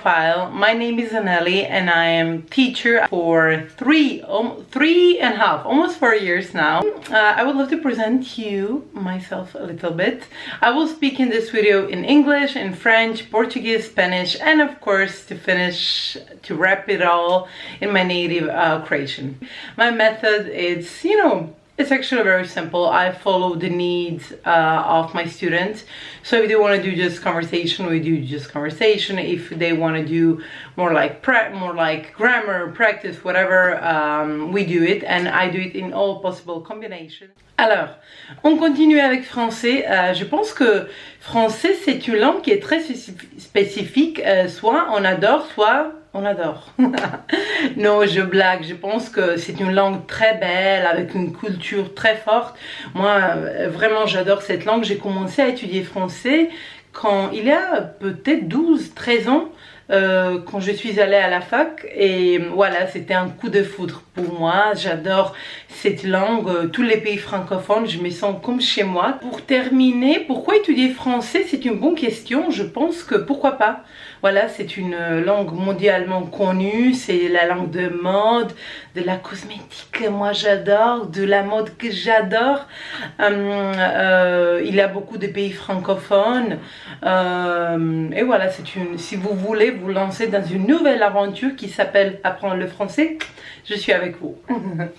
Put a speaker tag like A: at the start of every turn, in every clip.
A: profile. My name is Anneli and I am teacher for three and a half, almost 4 years now. I would love to present you myself a little bit. I will speak in this video in English, in French, Portuguese, Spanish, and of course to wrap it all in my native Croatian. My method is, it's actually very simple. I follow the needs of my students. So if they want to do just conversation, we do just conversation. If they want to do more like grammar, practice, whatever, we do it. And I do it in all possible combinations. Alors, on continue avec français. Je pense que français, c'est une langue qui est très spécifique. Soit on adore, soit on adore. Non, je blague. Je pense que c'est une langue très belle, avec une culture très forte. Moi, vraiment, j'adore cette langue. J'ai commencé à étudier français quand il y a peut-être 12-13 ans. Quand je suis allée à la fac, et voilà, c'était un coup de foudre pour moi. J'adore cette langue, tous les pays francophones, je me sens comme chez moi. Pour terminer, pourquoi étudier français? C'est une bonne question. Je pense que pourquoi pas. Voilà, c'est une langue mondialement connue, c'est la langue de mode, de la cosmétique, moi j'adore, de la mode que j'adore. Il y a beaucoup de pays francophones. Et voilà, si vous voulez vous lancer dans une nouvelle aventure qui s'appelle apprendre le français, je suis avec vous.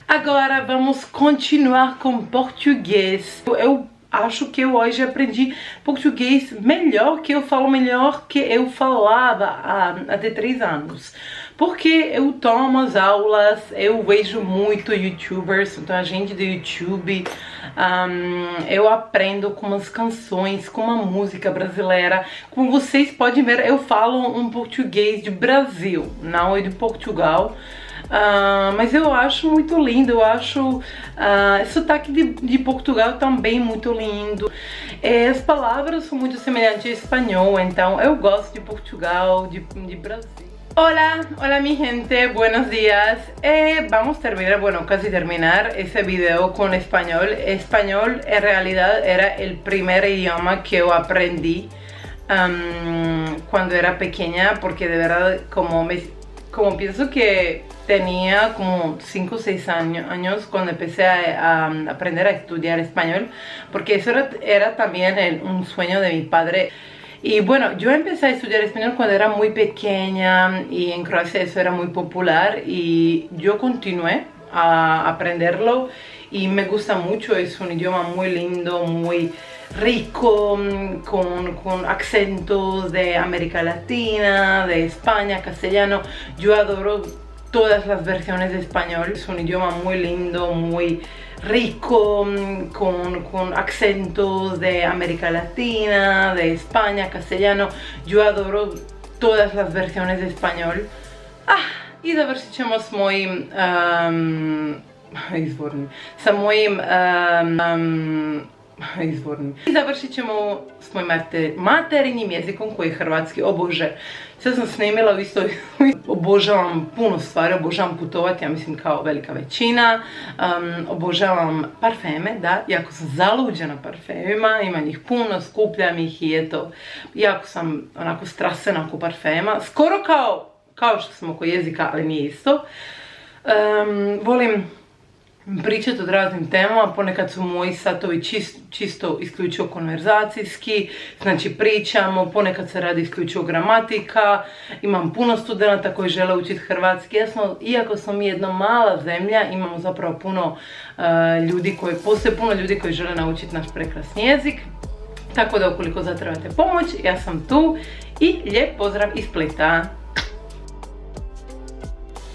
A: Agora vamos continuar com português. Eu acho que eu hoje aprendi português melhor, que eu falo melhor que eu falava há 3 anos. Porque eu tomo as aulas, eu vejo muito youtubers, então a gente do YouTube, eu aprendo com as canções, com a música brasileira. Como vocês podem ver, eu falo um português de Brasil, não é de Portugal. Mas eu acho muito lindo, eu acho sotaque de Portugal também muito lindo. As palavras são muito semelhantes ao espanhol, então eu gosto de Portugal, de Brasil. Hola mi gente, buenos días. Vamos a terminar, bueno, casi terminar ese video con español. Español en realidad era el primer idioma que yo aprendí cuando era pequeña, porque de verdad como pienso que tenía como 5 o 6 años cuando empecé a aprender a estudiar español, porque eso era también un sueño de mi padre. Y bueno, yo empecé a estudiar español cuando era muy pequeña y en Croacia eso era muy popular y yo continué a aprenderlo y me gusta mucho. Es un idioma muy lindo, muy rico, con acentos de América Latina, de España, castellano. Yo adoro todas las versiones de español. Es un idioma muy lindo, muy rico, con acentos de América Latina, de España, castellano. Yo adoro todas las versiones de español. I završit ćemo s mojim izvornim, I završit ćemo s mojim materinjim jezikom koji je hrvatski. O Bože, sad sam snimila u istoj, obožavam puno stvari, obožavam putovati, ja mislim kao velika većina. Obožavam parfeme, da, jako sam zaluđena parfemima, imam ih puno, skupljam ih i eto, jako sam onako strastvena oko parfema. Skoro kao što sam oko jezika, ali nije isto. Volim pričati o raznim temama, ponekad su moji satovi čisto isključivo konverzacijski, znači pričamo, ponekad se radi isključivo gramatika, imam puno studenata koji žele učiti hrvatski, iako smo mi jedna mala zemlja, imamo zapravo postoje puno ljudi koji žele naučiti naš prekrasni jezik, tako da ukoliko zatrebate pomoć, ja sam tu i lijep pozdrav iz Splita.